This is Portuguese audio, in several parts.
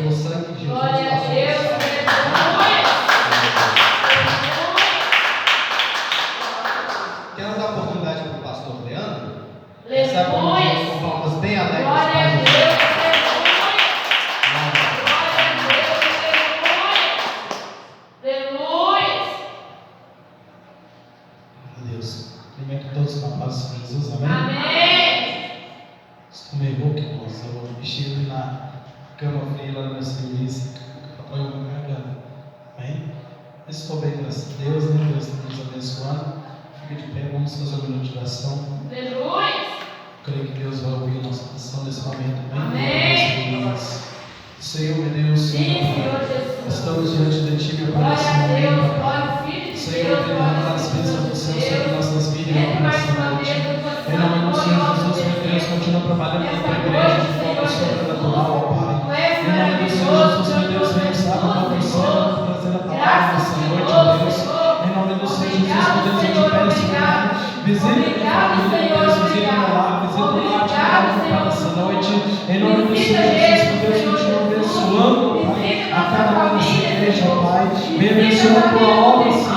pelo sangue de Jesus. Glória a Deus. Quero dar oportunidade para o pastor Leandro. Aleluia. Com palmas bem alegres. Glória a Deus. Todos com a paz de Jesus, amém? Amém. Estou meio louco, irmãos. Eu chego na cama fria lá no meu serviço, apoio uma garganta, amém? Mas estou bem, graças a Deus, né? Deus está nos abençoando. Fica de pé, vamos fazer um minuto de oração. Aleluia. Creio que Deus vai ouvir a nossa oração nesse momento, amém? Senhor, meu Deus, Senhor Jesus. Estamos diante de Ti, meu Pai, nesse momento. Senhor, eu quero dar as bênçãos do Senhor sobre nossas vidas nessa noite. Em nome do Senhor Jesus, meu Deus, continua trabalhando na tua igreja de forma sobrenatural, ó Pai. Em nome do Senhor Jesus, meu Deus, venha usar o teu Senhor, trazendo a palavra nessa noite, ó Deus. Em nome do Senhor Jesus, meu Deus, eu te peço, Pai, visita a minha família, Deus, visita o meu lar, visita o lar de cada um nessa noite. Em nome do Senhor Jesus, meu Deus, continua abençoando, Pai, a cada um dessa igreja, ó Pai. Me abençoa a tua obra, Senhor.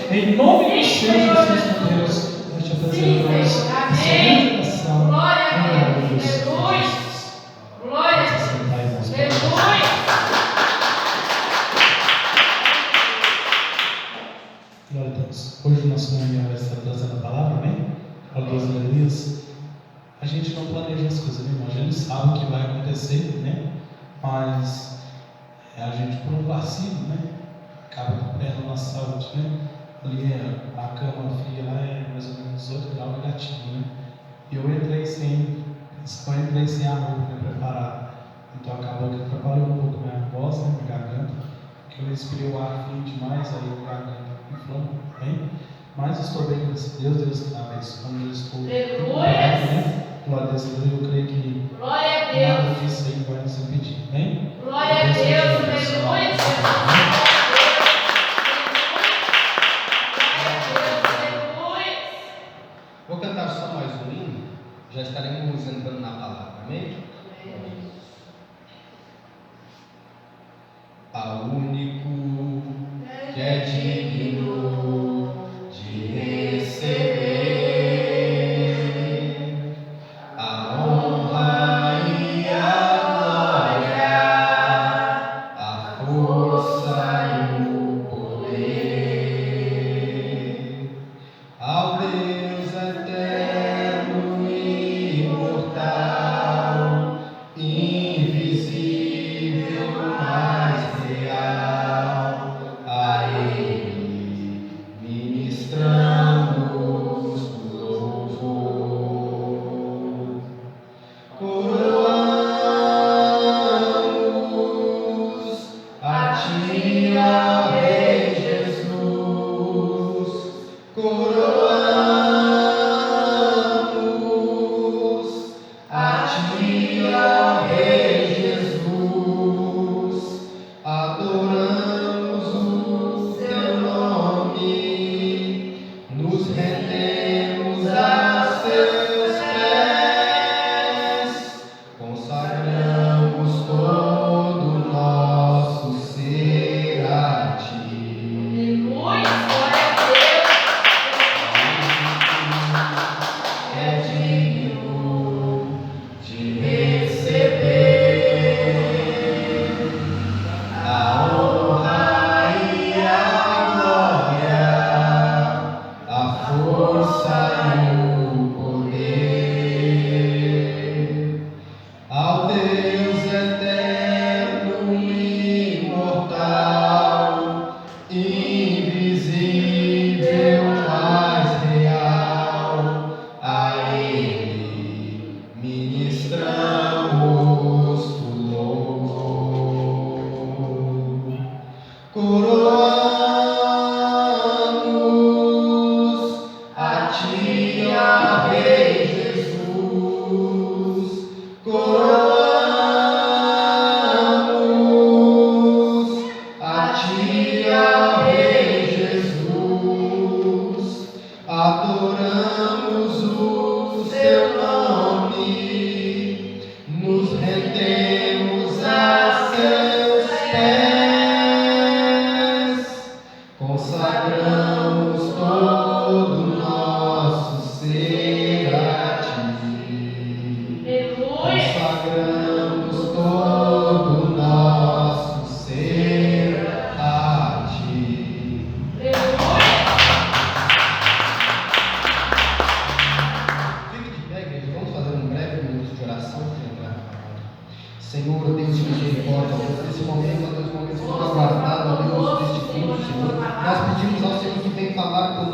Em nome de Jesus, meu Deus, nós te apresentamos essa oração. Glória a Deus. Glória a Deus. Glória a Deus. Hoje o nosso irmão vai estar trazendo a palavra, amém? Glória a Deus, aleluia. A gente não planeja as coisas, né, irmão? A gente sabe o que vai acontecer, né? Mas a gente, por um vacilo, né? Acaba perdendo a nossa saúde, né? Ali a cama fria lá é mais ou menos 18 graus negativo, né? E eu entrei sem a roupa preparada. Então acabou que atrapalhou um pouco minha voz, né? Minha garganta. Porque eu respirei o ar frio demais, aí a garganta inflama, bem? Mas estou bem, graças a Deus, Deus está abençoando, eu estou bem, né? Glória a Deus, eu creio que nada disso aí vai nos impedir, bem? Glória a Deus, aleluia. Vou cantar só mais um hino, já estaremos entrando na palavra, amém? Ao único que é digno de receber a honra e a glória, a força e o poder, ao Deus eterno e imortal, invisível, mas real, a Ele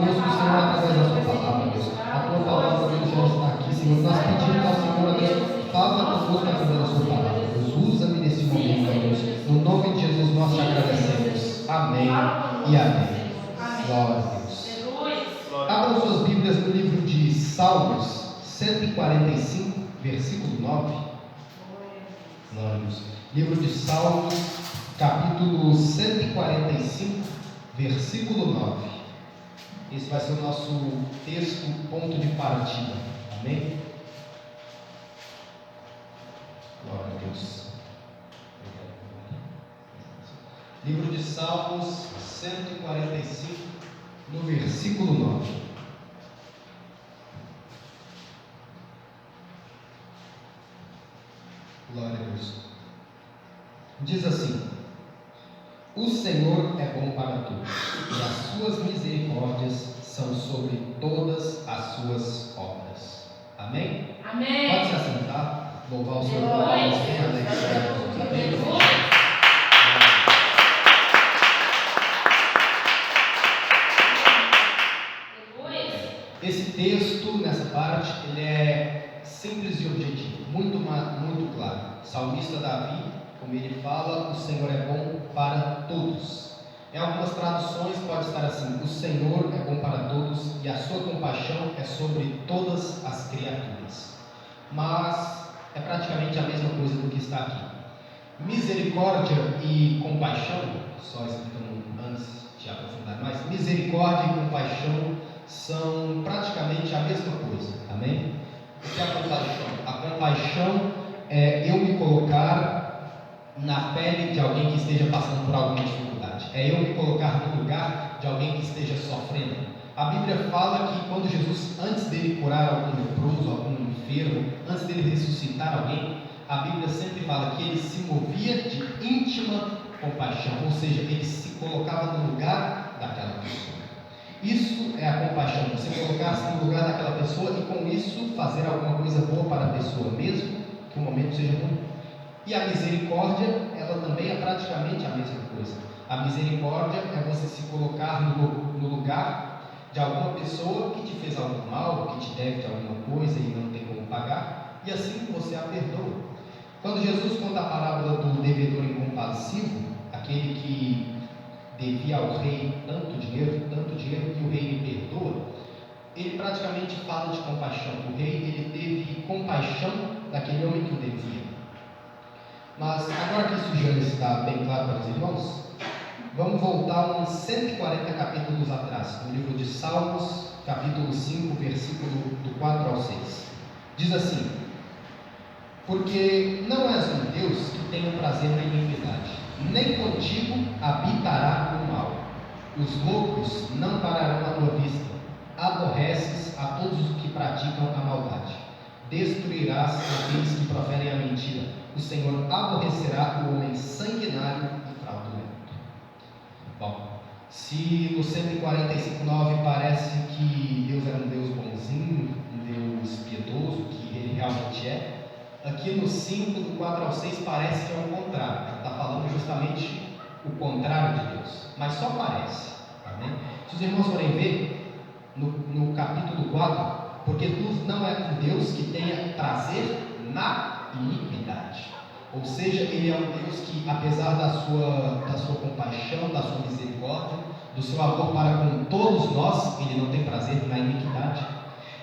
conosco, Senhor, através da Sua palavra, Deus. A Tua palavra, Deus, já está aqui, Senhor. Nós pedimos ao Senhor, Deus, fala conosco através da Sua palavra, Deus. Usa-me nesse momento, Deus. No nome de Jesus, nós te agradecemos. Amém e amém. Glória a Deus. Abram suas Bíblias no livro de Salmos 145, versículo 9. Glória a Deus. Livro de Salmos, capítulo 145, versículo 9. Esse vai ser o nosso texto, ponto de partida. Amém? Glória a Deus. Livro de Salmos 145, no versículo 9. Glória a Deus. Diz assim: o Senhor é bom para todos, e as suas misericórdias são sobre todas as suas obras. Amém? Amém. Pode se assentar, louvar o Senhor por nós, bem alegre. Amém? Esse texto, nessa parte, ele é simples e objetivo, muito claro. O salmista Davi, como ele fala, o Senhor é bom para todos. Em algumas traduções pode estar assim: o Senhor é bom para todos e a sua compaixão é sobre todas as criaturas. Mas é praticamente a mesma coisa do que está aqui. Misericórdia e compaixão, só explicando antes de aprofundar mais, misericórdia e compaixão são praticamente a mesma coisa. Amém? O que é a compaixão? A compaixão é eu me colocar na pele de alguém que esteja passando por alguma dificuldade. É eu me colocar no lugar de alguém que esteja sofrendo. A Bíblia fala que quando Jesus, antes dele curar algum leproso, algum enfermo, antes dele ressuscitar alguém, a Bíblia sempre fala que ele se movia de íntima compaixão, ou seja, ele se colocava no lugar daquela pessoa. Isso é a compaixão, você colocar-se no lugar daquela pessoa e com isso fazer alguma coisa boa para a pessoa, mesmo que o momento seja ruim. E a misericórdia, ela também é praticamente a mesma coisa. A misericórdia é você se colocar no lugar de alguma pessoa que te fez algo mal, que te deve de alguma coisa e não tem como pagar, e assim você a perdoa. Quando Jesus conta a parábola do devedor incompassivo, aquele que devia ao rei tanto dinheiro que o rei lhe perdoa, ele praticamente fala de compaixão. O rei, ele teve compaixão daquele homem que o devia. Mas agora que isso já está bem claro para os irmãos, vamos voltar uns 140 capítulos atrás, no livro de Salmos, capítulo 5, versículo do 4 ao 6. Diz assim: porque não és um Deus que tenha prazer na iniquidade, nem contigo habitará o mal. Os loucos não pararão à tua vista. Aborreces a todos os que praticam a maldade. Destruirás aqueles que proferem a mentira. O Senhor aborrecerá o homem sanguinário e fraudulento. Bom, se no 145:9 parece que Deus era um Deus bonzinho, um Deus piedoso, que Ele realmente é, aqui no 5, do 4 ao 6, parece que é o contrário. Ele está falando justamente o contrário de Deus, mas só parece. Amém? Se os irmãos forem ver no capítulo 4, porque tu não é um Deus que tenha prazer na iniquidade. Ou seja, Ele é um Deus que, apesar da sua compaixão, da sua misericórdia, do seu amor para com todos nós, Ele não tem prazer na iniquidade.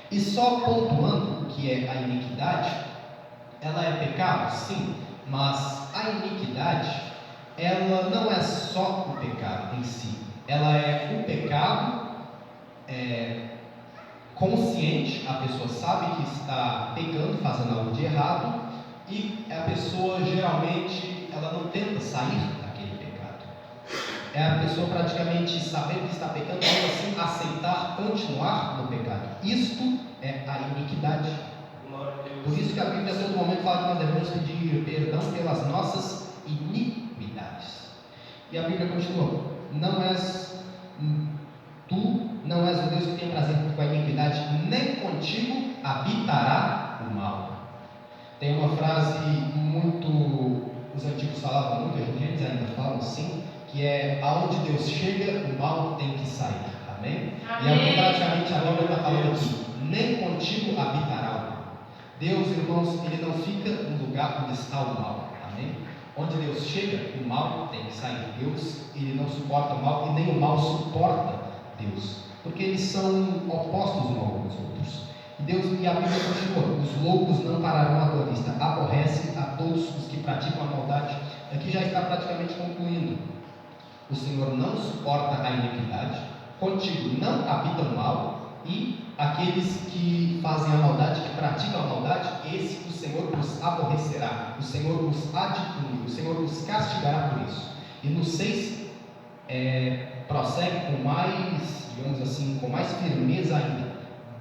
E só pontuando o que é a iniquidade, ela é pecado? Sim, mas a iniquidade, ela não é só o pecado em si, ela é o pecado consciente, a pessoa sabe que está pecando, fazendo algo de errado, e a pessoa geralmente, ela não tenta sair daquele pecado. É a pessoa praticamente saber que está pecando, mas assim aceitar continuar no pecado. Isto é a iniquidade. Por isso que a Bíblia a todo momento fala que nós devemos pedir perdão pelas nossas iniquidades. E a Bíblia continua: tu não és o Deus que tem prazer com a iniquidade, nem contigo habitará o mal. Tem uma frase muito, os antigos falavam muito, eles ainda falam assim, que é: aonde Deus chega, o mal tem que sair. Amém? Amém. E é o que praticamente a Bíblia está falando aqui. Nem contigo habitará o mal. Deus, irmãos, Ele não fica no lugar onde está o mal. Amém? Onde Deus chega, o mal tem que sair. Deus, Ele não suporta o mal e nem o mal suporta Deus. Porque eles são opostos uns aos outros. E a Bíblia continua: os loucos não pararão à tua vista, aborrece a todos os que praticam a maldade. Aqui já está praticamente concluindo. O Senhor não suporta a iniquidade, contigo não habita o mal, e aqueles que fazem a maldade, que praticam a maldade, esse o Senhor os aborrecerá, o Senhor os há de punir, o Senhor os castigará por isso. E no 6, prossegue com mais, digamos assim, com mais firmeza ainda: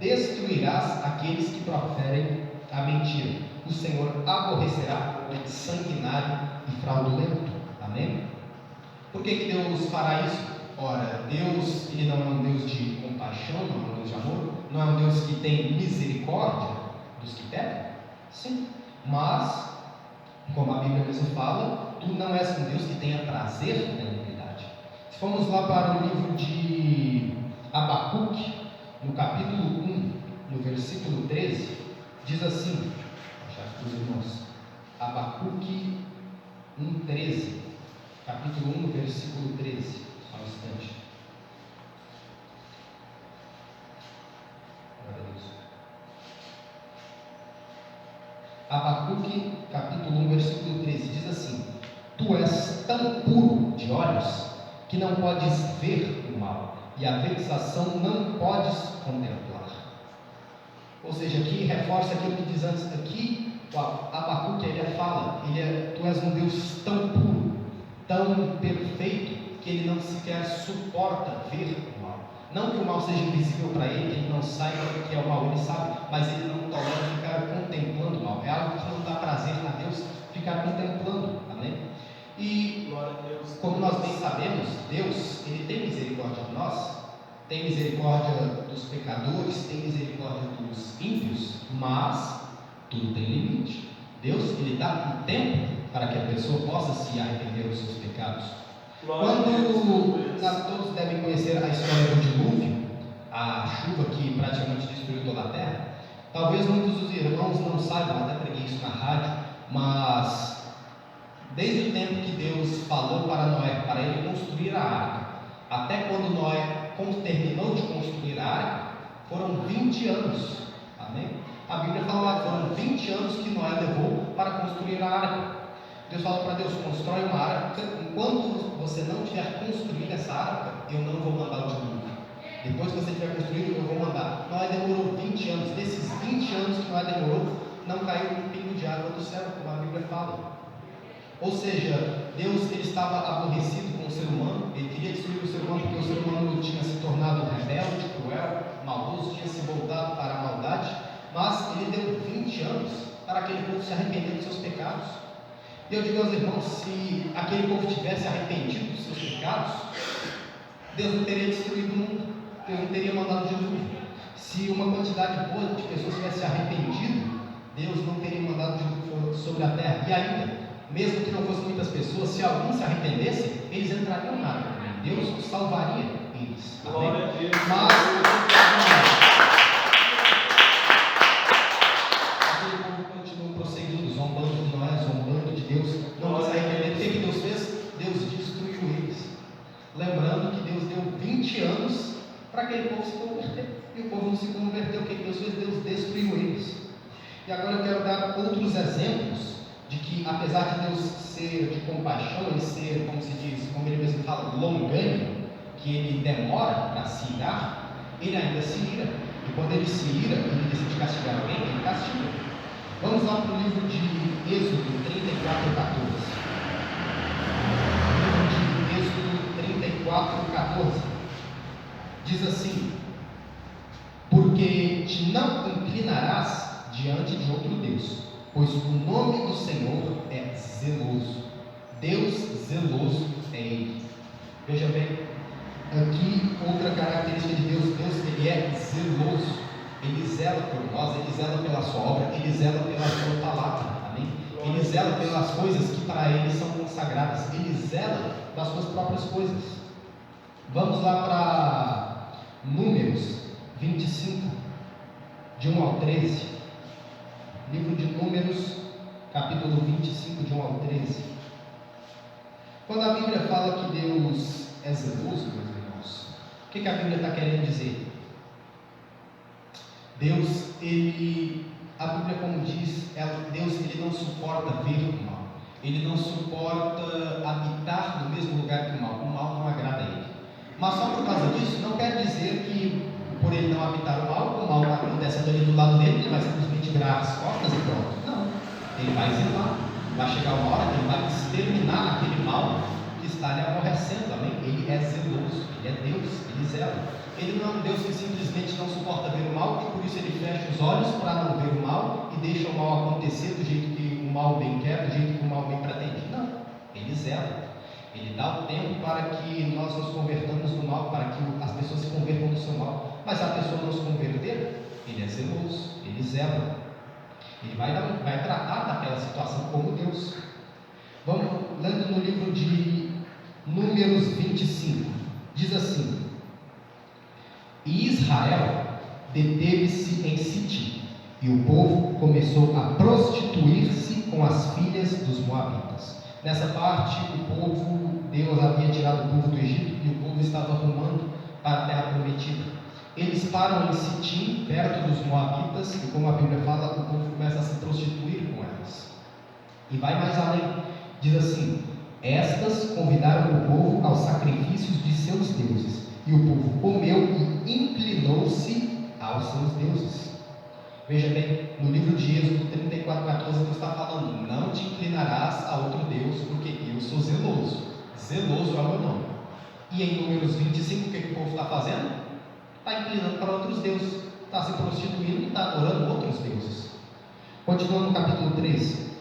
destruirás aqueles que proferem a mentira, o Senhor aborrecerá o sanguinário e fraudulento. Amém? Por que Deus fará isso? Ora, Deus, Ele não é um Deus de compaixão, não é um Deus de amor, não é um Deus que tem misericórdia dos que pecam? Sim, mas, como a Bíblia mesmo fala, tu não és um Deus que tenha prazer na iniquidade. Se formos lá para o livro de Abacuque, no capítulo 1, no versículo 13, diz assim, vou achar aqui para os irmãos, Abacuque 1:13, capítulo 1, versículo 13, só um instante. Abacuque, capítulo 1, versículo 13, diz assim: tu és tão puro de olhos que não podes ver o mal, e a vexação não podes contemplar. Ou seja, aqui reforça aquilo que diz antes. Aqui o Abacuque ele fala, tu és um Deus tão puro, tão perfeito, que ele não sequer suporta ver o mal. Não que o mal seja invisível para ele, que ele não saiba o que é o mal, ele sabe, mas ele não tolera ficar contemplando o mal. É algo que não dá prazer a Deus ficar contemplando. Amém? E, como nós bem sabemos, Deus, Ele tem misericórdia de nós, tem misericórdia dos pecadores, tem misericórdia dos ímpios, mas tudo tem limite. Deus, Ele dá um tempo para que a pessoa possa se arrepender dos seus pecados. Quando nós todos devem conhecer a história do dilúvio, a chuva que praticamente destruiu toda a terra, talvez muitos dos irmãos não saibam, até preguei isso na rádio, mas desde o tempo que Deus falou para Noé, para ele construir a arca, até quando Noé terminou de construir a arca, foram 20 anos. Amém? A Bíblia fala que foram 20 anos que Noé levou para construir a arca. Deus falou para Deus: constrói uma arca, enquanto você não tiver construído essa arca, eu não vou mandar o dilúvio. Depois que você tiver construído, eu vou mandar. Noé demorou 20 anos. Desses 20 anos que Noé demorou, não caiu um pingo de água do céu, como a Bíblia fala. Ou seja, Deus ele estava aborrecido com o ser humano, ele queria destruir o ser humano porque o ser humano tinha se tornado rebelde, cruel, maldoso, tinha se voltado para a maldade, mas ele deu 20 anos para aquele povo se arrepender dos seus pecados. E eu digo aos irmãos, se aquele povo tivesse arrependido dos seus pecados, Deus não teria destruído o mundo, Deus não teria mandado o dilúvio. Se uma quantidade boa de pessoas tivesse arrependido, Deus não teria mandado o dilúvio sobre a terra. E ainda, mesmo que não fossem muitas pessoas, se alguns se arrependessem, eles entrariam na água. Deus salvaria eles. Glória a Deus. Mas aquele povo continua prosseguindo, zombando de Noé, zombando de Deus, não se arrependendo. O que Deus fez? Deus destruiu eles. Lembrando que Deus deu 20 anos para aquele povo se converter. E o povo não se converteu. O que Deus fez? Deus destruiu eles. E agora eu quero dar outros exemplos de que, apesar de Deus ser de compaixão, ele ser, como se diz, como ele mesmo fala, longânimo, que ele demora para se irar, ele ainda se ira. E quando ele se ira, ele decide castigar alguém, ele castiga. Vamos lá para o livro de Êxodo 34:14. Livro de Êxodo 34:14. Diz assim: porque te não inclinarás diante de outro Deus, pois o nome do Senhor é zeloso. Deus zeloso é Ele. Veja bem, aqui outra característica de Deus: Deus ele é zeloso. Ele zela por nós, Ele zela pela sua obra, Ele zela pela sua palavra. Amém? Ele zela pelas coisas que para Ele são consagradas. Ele zela das suas próprias coisas. Vamos lá Números 25, de 1 ao 13. Livro de Números, capítulo 25, de 1 ao 13. Quando a Bíblia fala que Deus é zeloso, meus irmãos, o que a Bíblia está querendo dizer? Deus, a Bíblia como diz, Deus ele não suporta ver o mal. Ele não suporta habitar no mesmo lugar que o mal. O mal não agrada a ele. Mas só por causa disso, não quer dizer que por ele não habitar o mal acontecendo ali do lado dele, ele vai simplesmente virar as costas e pronto. Não. Ele vai zelar. Vai chegar uma hora que ele vai exterminar aquele mal que está lhe aborrecendo. Amém? Ele é zeloso. Ele é Deus. Ele zela. Ele não é um Deus que simplesmente não suporta ver o mal e por isso ele fecha os olhos para não ver o mal e deixa o mal acontecer do jeito que o mal bem quer, do jeito que o mal bem pretende. Não. Ele zela. Ele dá o tempo para que nós nos convertamos no mal, para que as pessoas se convertam no seu mal. Mas se a pessoa não se converter, ele é zeloso, ele zela. Ele vai tratar daquela situação como Deus. Vamos lendo no livro de Números 25. Diz assim: E Israel deteve-se em Sitim, e o povo começou a prostituir-se com as filhas dos moabitas. Nessa parte, Deus havia tirado o povo do Egito e o povo estava rumando para a terra prometida. Eles param em Sitim, perto dos moabitas, e como a Bíblia fala, o povo começa a se prostituir com elas. E vai mais além, diz assim: Estas convidaram o povo aos sacrifícios de seus deuses, e o povo comeu e inclinou-se aos seus deuses. Veja bem, no livro de Êxodo 34:14, Deus está falando: não te inclinarás a outro Deus, porque eu sou zeloso. Zeloso é o meu nome. E em Números 25, o que o povo está fazendo? Está inclinando para outros deuses, está se prostituindo e está adorando outros deuses. Continuando no capítulo 13: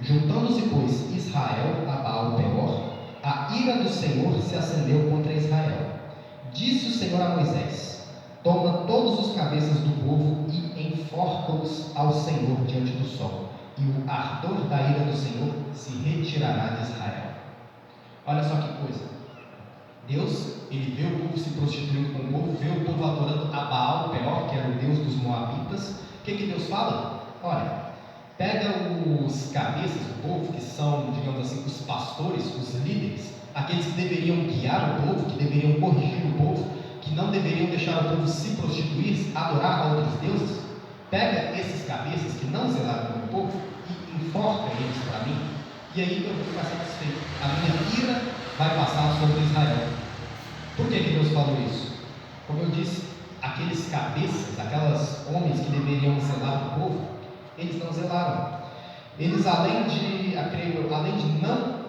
Juntando-se, pois, Israel a Baal-Peor, a ira do Senhor se acendeu contra Israel. Disse o Senhor a Moisés: Toma todos os cabeças do povo e enforca-os ao Senhor diante do sol, e o ardor da ira do Senhor se retirará de Israel. Olha só que coisa. Deus, ele vê o povo se prostituindo com o povo, vê o povo adorando a Baal-Peor, que era o deus dos moabitas. O que Deus fala? Olha, pega os cabeças do povo, que são, digamos assim, os pastores, os líderes, aqueles que deveriam guiar o povo, que deveriam corrigir o povo, que não deveriam deixar o povo se prostituir, adorar a outros deuses. Pega esses cabeças que não zelaram pelo povo e enforca eles para mim, e aí eu vou ficar satisfeito. A minha ira vai passar sobre Israel. Por que Deus falou isso? Como eu disse, aqueles cabeças, aquelas homens que deveriam zelar o povo, eles não zelaram. Eles, além de não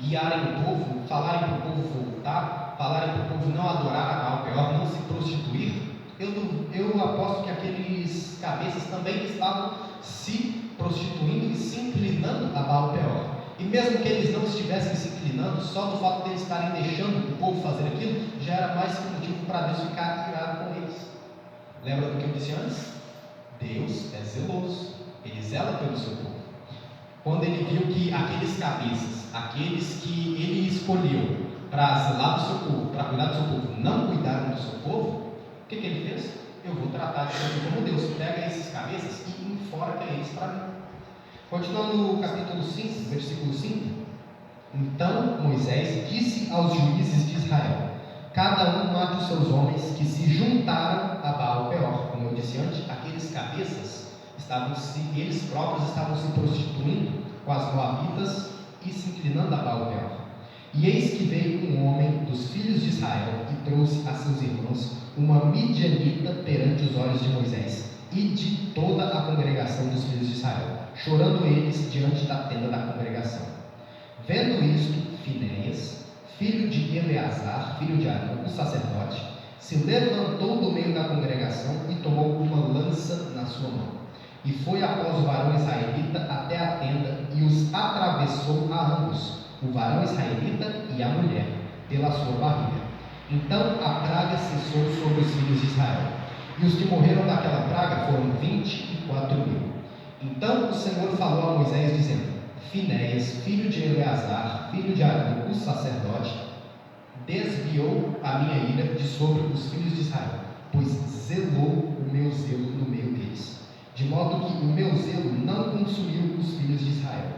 guiarem o povo, falarem para o povo voltar, falarem para o povo não adorar a Baal-Peor, não se prostituir, eu aposto que aqueles cabeças também estavam se prostituindo e se inclinando a Baal-Peor. E mesmo que eles não estivessem se inclinando, só do fato de eles estarem deixando o povo fazer aquilo, já era mais que um motivo para Deus ficar irado com eles. Lembra do que eu disse antes? Deus é zeloso, ele zela pelo seu povo. Quando ele viu que aqueles cabeças, aqueles que ele escolheu para zelar do seu povo, para cuidar do seu povo, não cuidaram do seu povo, o que ele fez? Eu vou tratar de você como Deus. Pega esses cabeças e enforca eles para mim. Continuando no capítulo 5, versículo 5. Então Moisés disse aos juízes de Israel: Cada um mate os seus homens que se juntaram a Baal-Peor. Como eu disse antes, aqueles cabeças eles próprios estavam se prostituindo com as moabitas e se inclinando a Baal-Peor. E eis que veio um homem dos filhos de Israel e trouxe a seus irmãos uma midianita perante os olhos de Moisés e de toda a congregação dos filhos de Israel, chorando eles diante da tenda da congregação. Vendo isto, Finéias, filho de Eleazar, filho de Arão, o sacerdote, se levantou do meio da congregação e tomou uma lança na sua mão, e foi após o varão israelita até a tenda e os atravessou a ambos, o varão israelita e a mulher, pela sua barriga. Então a praga cessou sobre os filhos de Israel, e os que morreram daquela praga foram 24.000. Então o Senhor falou a Moisés, dizendo: Finéias, filho de Eleazar, filho de Arão, o sacerdote, desviou a minha ira de sobre os filhos de Israel, pois zelou o meu zelo no meio deles, de modo que o meu zelo não consumiu os filhos de Israel.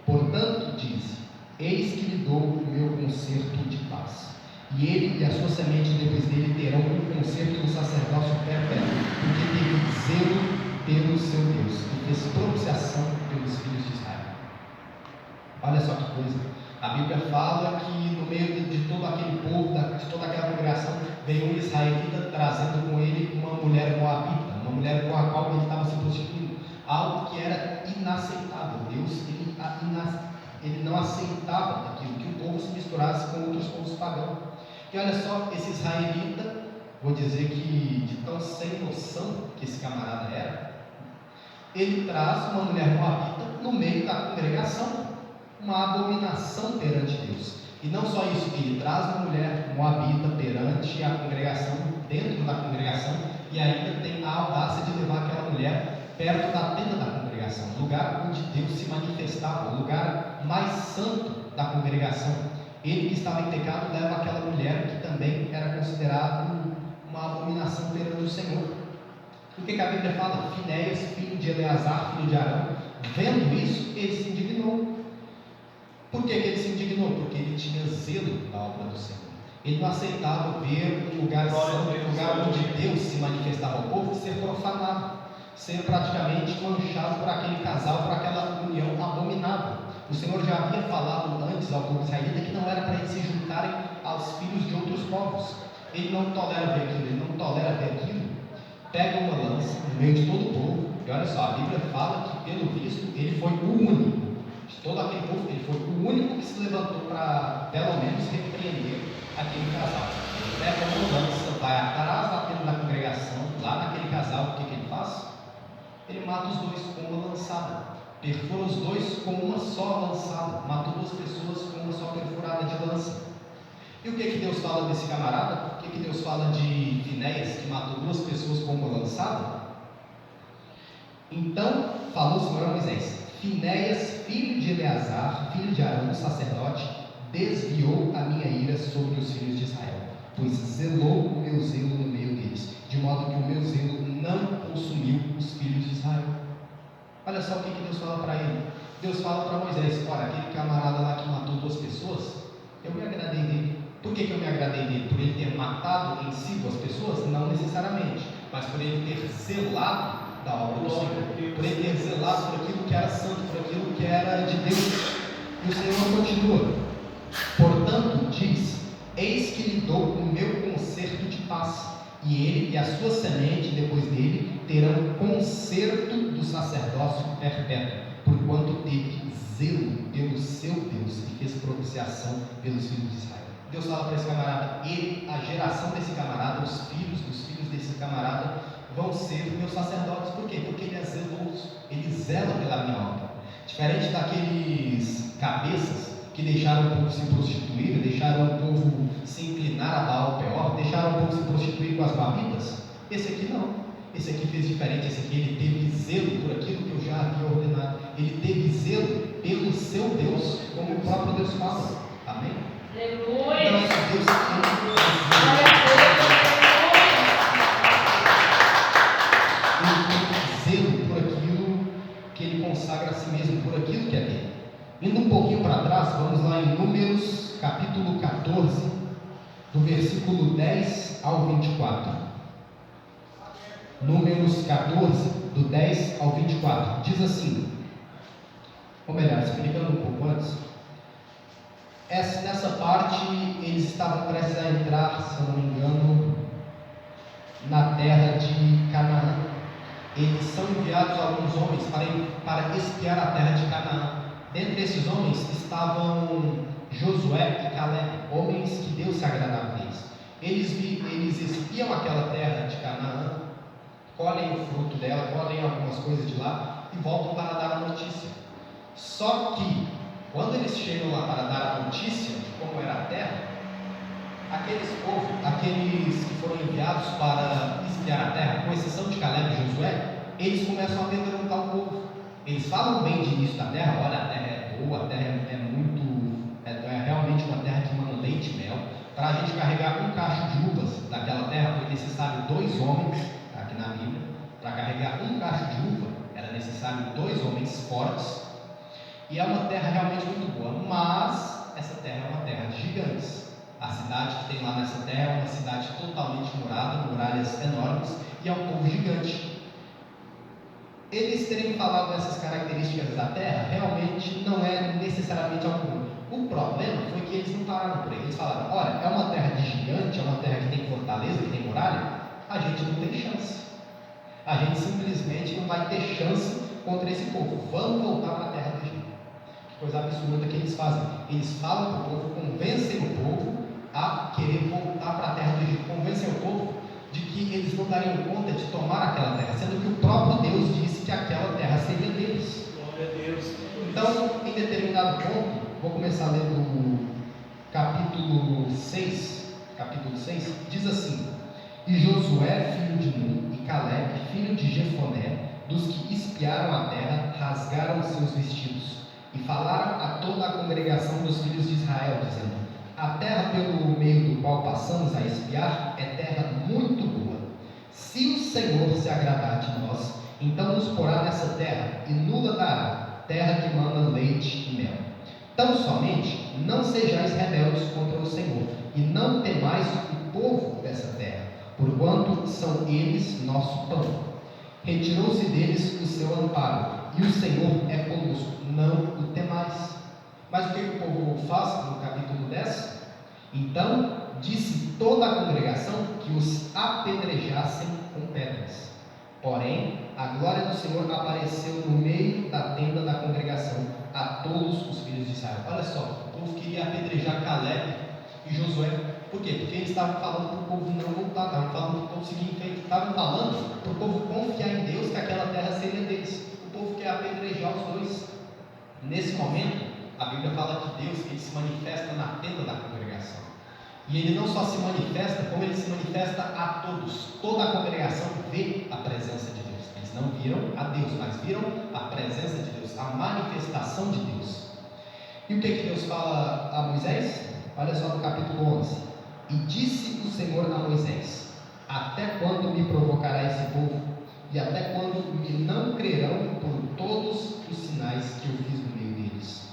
Portanto, disse: eis que lhe dou o meu concerto de paz, e ele e a sua semente depois dele terão um concerto do sacerdócio perpétuo, porque teve zelo pelo seu Deus e fez propiciação pelos filhos de Israel. Olha só que coisa. A Bíblia fala que no meio de todo aquele povo, de toda aquela congregação, veio um israelita trazendo com ele uma mulher moabita, uma mulher com a qual ele estava se prostituindo, algo que era inaceitável. Deus ele não aceitava aquilo, que o povo se misturasse com outros povos pagãos. E olha só, esse israelita, vou dizer que de tão sem noção que esse camarada era, ele traz uma mulher moabita no meio da congregação, uma abominação perante Deus. E não só isso, ele traz uma mulher moabita perante a congregação, dentro da congregação, e ainda tem a audácia de levar aquela mulher perto da tenda da congregação, lugar onde Deus se manifestava, o lugar mais santo da congregação. Ele que estava em pecado leva aquela mulher que também era considerada uma abominação perante o Senhor. O que a Bíblia fala? Finéias, filho de Eleazar, filho de Arão, vendo isso, ele se indignou. Por que ele se indignou? Porque ele tinha zelo da obra do Senhor. Ele não aceitava ver um lugar santo, um lugar onde Deus se manifestava ao povo, ser profanado, ser praticamente manchado por aquele casal, por aquela união abominável. O Senhor já havia falado antes ao povo israelita que não era para eles se juntarem aos filhos de outros povos. Ele não tolera ver aquilo, ele não tolera ver aquilo. Pega uma lança no meio de todo o povo, e olha só, a Bíblia fala que, pelo visto, ele foi o único, de todo aquele povo, ele foi o único que se levantou para, pelo menos, repreender aquele casal. Ele pega uma lança, vai atrás da tenda da congregação, lá naquele casal, o que ele faz? Ele mata os dois com uma lançada, perfura os dois com uma só lançada, matou duas pessoas com uma só perfurada de lança. E o que Deus fala desse camarada? O que Deus fala de Finéias, que matou duas pessoas com uma lançada? Então, falou o Senhor a Moisés: Finéias, filho de Eleazar, filho de Arão, sacerdote, desviou a minha ira sobre os filhos de Israel, pois zelou o meu zelo no meio deles, de modo que o meu zelo não consumiu os filhos de Israel. Olha só o que Deus fala para ele. Deus fala para Moisés: olha, aquele camarada lá que matou duas pessoas, eu me agradei dele. Por que eu me agradei dele? Por ele ter matado em si duas pessoas? Não necessariamente, mas por ele ter zelado da obra do Senhor, por ele ter zelado por aquilo que era santo, por aquilo que era de Deus. E o Senhor continua: portanto, diz: eis que lhe dou o meu concerto de paz, e ele e a sua semente depois dele terão concerto do sacerdócio perpétuo, porquanto teve zelo pelo seu Deus e fez propiciação pelos filhos de Israel. Deus fala para esse camarada: ele, a geração desse camarada, os filhos dos filhos desse camarada vão ser meus sacerdotes. Por quê? Porque ele é zeloso, ele zela pela minha obra. Diferente daqueles cabeças que deixaram o povo se prostituir, deixaram o povo se inclinar a Baal Peor, deixaram o povo se prostituir com as babitas. Esse aqui não. Esse aqui fez diferente. Esse aqui ele teve zelo por aquilo que eu já havia ordenado. Ele teve zelo pelo seu Deus, como o próprio Deus fala. Amém? Aleluia. Então, esse Deus tem zelo por aquilo que ele consagra a si mesmo, por aquilo que é dele. Indo um pouquinho para trás, vamos lá em Números capítulo 14, do versículo 10 ao 24. Números 14, do 10 ao 24, diz assim, ou melhor, explicando um pouco antes, nessa parte eles estavam prestes a entrar, se eu não me engano, na terra de Canaã. Eles são enviados alguns homens para espiar a terra de Canaã. Dentre esses homens estavam Josué e Caleb, homens que Deus se agradava deles. Eles espiam aquela terra de Canaã, colhem o fruto dela, colhem algumas coisas de lá e voltam para dar a notícia. Só que, quando eles chegam lá para dar a notícia de como era a terra, aqueles que foram enviados para espiar a terra, com exceção de Caleb e Josué, eles começam a amedrontar o povo. Eles falam bem de início da terra: olha, a terra é boa, a terra é realmente uma terra que manda leite e mel, para a gente carregar um cacho de uvas daquela terra, foi necessário 2 homens, aqui na Bíblia. Para carregar um cacho de uva, era necessário 2 homens fortes. E é uma terra realmente muito boa, mas essa terra é uma terra de gigantes. A cidade que tem lá nessa terra é uma cidade totalmente murada, muralhas enormes, e é um povo gigante. Eles terem falado essas características da terra realmente não é necessariamente algo ruim. O problema foi que eles não pararam por aí. Eles falaram: olha, é uma terra de gigante, é uma terra que tem fortaleza, que tem muralha, a gente não tem chance. A gente simplesmente não vai ter chance contra esse povo. Vamos voltar para a terra do Egito. Que coisa absurda que eles fazem. Eles falam para o povo, convencem o povo a querer voltar para a terra do Egito. Convencem o povo de que eles não dariam conta de tomar aquela terra, sendo que o próprio Deus disse que aquela terra seria deles. Glória a Deus. Então, em determinado ponto, vou começar lendo o capítulo 6, diz assim: e Josué, filho de Nun, e Caleb, filho de Jefoné, dos que espiaram a terra, rasgaram os seus vestidos, e falaram a toda a congregação dos filhos de Israel, dizendo: a terra pelo meio do qual passamos a espiar é terra muito boa. Se o Senhor se agradar de nós, então nos porá nessa terra, e nula dará, terra que manda leite e mel. Tão somente não sejais rebeldes contra o Senhor, e não temais o povo dessa terra, porquanto são eles nosso pão. Retirou-se deles o seu amparo, e o Senhor é conosco, não o temais. Mas o que o povo faz no capítulo 10? Então disse toda a congregação que os apedrejassem com pedras. Porém, a glória do Senhor apareceu no meio da tenda da congregação a todos os filhos de Israel. Olha só, o povo queria apedrejar Caleb e Josué. Por quê? Porque eles estavam falando para o povo não voltar, estavam falando para o povo seguir em frente, estavam falando para o povo confiar em Deus que aquela terra seria deles. O povo quer apedrejar os dois. Nesse momento, a Bíblia fala que Deus ele se manifesta na tenda da congregação. E ele não só se manifesta, como ele se manifesta a todos. Toda a congregação vê a presença de Deus. Eles não viram a Deus, mas viram a presença de Deus, a manifestação de Deus. E o que Deus fala a Moisés? Olha só no capítulo 11. E disse o Senhor a Moisés: até quando me provocará esse povo? E até quando me não crerão por todos os sinais que eu fiz no meio deles?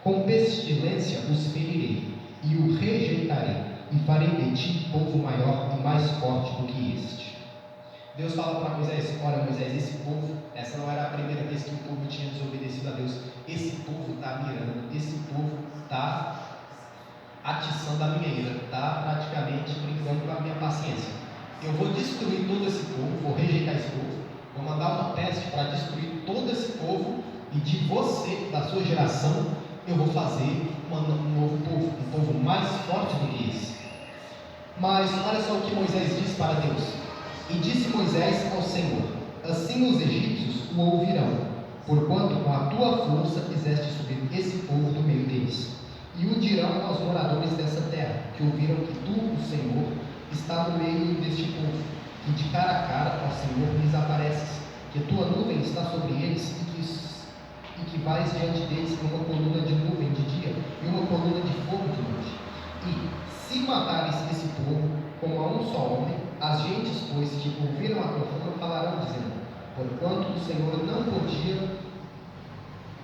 Com pestilência os ferirei, e o rejeitarei, e farei de ti povo maior e mais forte do que este. Deus fala para Moisés: olha Moisés, esse povo, essa não era a primeira vez que o povo tinha desobedecido a Deus. Esse povo está mirando, esse povo está atiçando a minha ira, está praticamente brincando com a minha paciência. Eu vou destruir todo esse povo, vou rejeitar esse povo, vou mandar uma peste para destruir todo esse povo, e de você, da sua geração, eu vou fazer um novo povo, um povo mais forte do que esse. Mas olha só o que Moisés diz para Deus: e disse Moisés ao Senhor: assim os egípcios o ouvirão, porquanto com a tua força fizeste subir esse povo do meio deles. E o dirão aos moradores dessa terra, que ouviram que tu, o Senhor, está no meio deste povo, que de cara a cara ao Senhor lhes apareces, que tua nuvem está sobre eles, e que vais diante deles com uma coluna de nuvem de dia e uma coluna de fogo de noite. E se matares esse povo como a um só homem, as gentes, pois, que ouviram a tua fama, falarão, dizendo: porquanto o Senhor não podia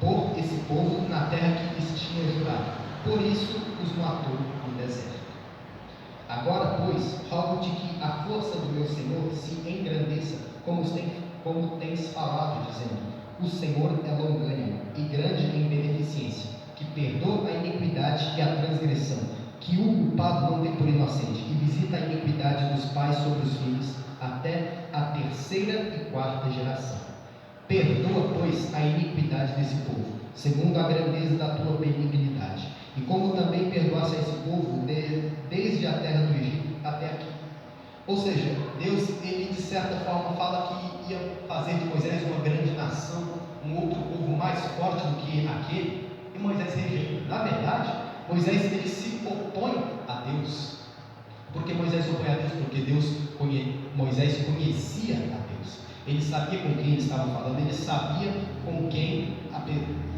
pôr esse povo na terra que lhes tinha jurado, por isso os matou no deserto. Agora, pois, rogo-te que a força do meu Senhor se engrandeça, como tens falado, dizendo: o Senhor é longânimo e grande em beneficência, que perdoa a iniquidade e a transgressão, que o culpado não tem por inocente, e visita a iniquidade dos pais sobre os filhos, até a 3ª e 4ª geração. Perdoa, pois, a iniquidade desse povo, segundo a grandeza da tua benignidade, e como também perdoaste a esse povo desde a terra do Egito até aqui. Ou seja, Deus, ele de certa forma fala que ia fazer de Moisés uma grande nação, um outro povo mais forte do que aquele, e Moisés rejeita. Na verdade, Moisés ele se opõe a Deus. Por que Moisés se opõe a Deus? Porque Moisés conhecia a Deus. Ele sabia com quem ele estava falando, ele sabia com quem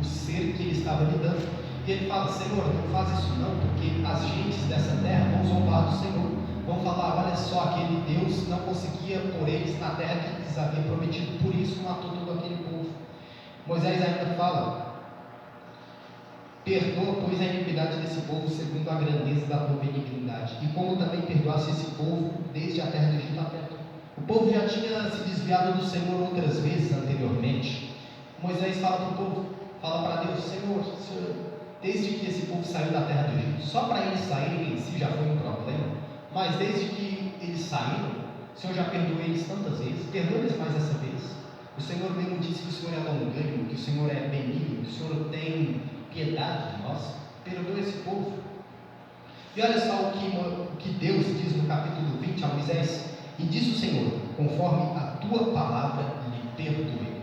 o ser que ele estava lidando. E ele fala: Senhor, não faz isso não, porque as gentes dessa terra vão zombar falar do Senhor. Vão falar: olha só, aquele Deus não conseguia pôr eles na terra que lhes havia prometido, por isso matou todo aquele povo. Moisés ainda fala: perdoa, pois, a iniquidade desse povo segundo a grandeza da tua benignidade, e como também perdoasse esse povo desde a terra do Egito até tu. O povo já tinha se desviado do Senhor outras vezes anteriormente. Moisés fala para o povo, fala para Deus: Senhor, desde que esse povo saiu da terra do Egito, só para eles saírem em si já foi um problema, mas desde que eles saíram, o Senhor já perdoou eles tantas vezes, perdoa eles mais essa vez. O Senhor mesmo disse que o Senhor é longânimo, que o Senhor é benigno, que o Senhor tem piedade de nós. Perdoa esse povo. E olha só o que Deus diz no capítulo 20 a Moisés: e disse o Senhor, conforme a tua palavra lhe perdoei.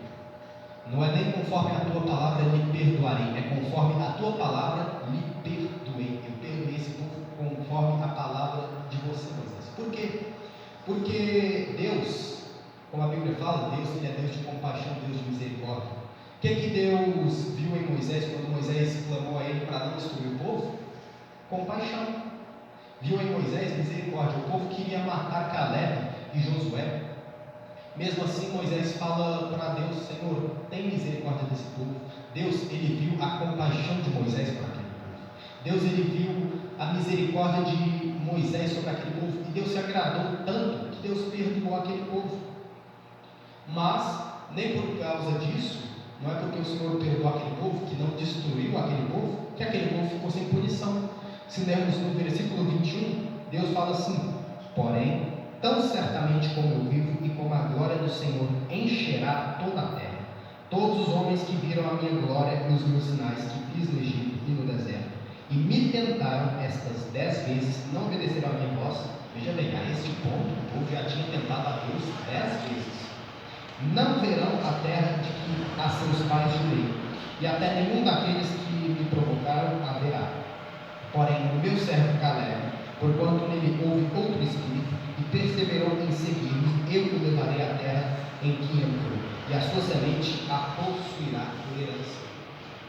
Não é nem conforme a tua palavra lhe perdoarei, é conforme a tua palavra lhe perdoei. Eu perdoei esse povo conforme a palavra de você, Moisés. Por quê? Porque Deus, como a Bíblia fala, Deus, Ele é Deus de compaixão, Deus de misericórdia. O que Deus viu em Moisés quando Moisés clamou a Ele para não destruir o povo? Compaixão. Viu em Moisés misericórdia. O povo queria matar Caleb e Josué. Mesmo assim, Moisés fala para Deus: Senhor, tem misericórdia desse povo. Deus, Ele viu a compaixão de Moisés para aquele povo. Deus, Ele viu a misericórdia de Moisés sobre aquele povo. E Deus se agradou tanto que Deus perdoou aquele povo. Mas, nem por causa disso, não é porque o Senhor perdoou aquele povo, que não destruiu aquele povo, que aquele povo ficou sem punição. Se lermos no versículo 21, Deus fala assim: porém, tão certamente como eu vivo e como a glória do Senhor encherá toda a terra, todos os homens que viram a minha glória e os meus sinais que fiz no Egito e no deserto, e me tentaram estas 10 vezes, não obedeceram a minha voz. Veja bem, a este ponto, o povo já tinha tentado a Deus 10 vezes. Não verão a terra de que a seus pais jurei, e até nenhum daqueles que me provocaram haverá. Porém, o meu servo Caleb, porquanto nele houve outro espírito, e perseverou em seguir-me, eu o levarei à terra em que entrou, e a sua semente a possuirá por herança.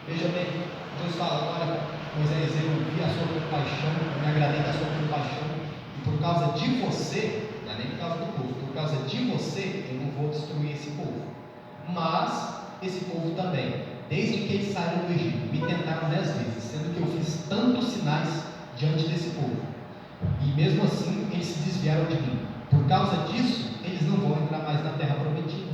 Veja bem, Deus fala: olha, Moisés, eu vi a sua compaixão, eu me agradei da sua compaixão, e por causa de você, não é nem por causa do povo, por causa de você, eu não vou destruir esse povo. Mas, esse povo também, desde que eles saíram do Egito, me tentaram 10 vezes, sendo que eu fiz tantos sinais diante desse povo, e mesmo assim eles se desviaram de mim. Por causa disso, eles não vão entrar mais na terra prometida.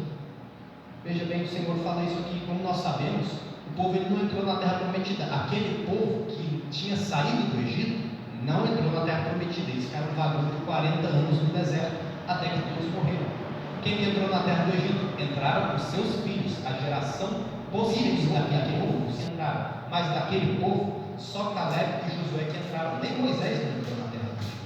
Veja bem, o Senhor fala isso aqui. Como nós sabemos, o povo ele não entrou na terra prometida. Aquele povo que tinha saído do Egito não entrou na terra prometida. Eles ficaram vagando por 40 anos no deserto, até que todos morreram. Quem entrou na terra do Egito? Entraram os seus filhos, a geração possível daquele povo, entraram. Mas daquele povo, só Caleb e Josué que entraram. Nem Moisés não entrou na terra do Egito,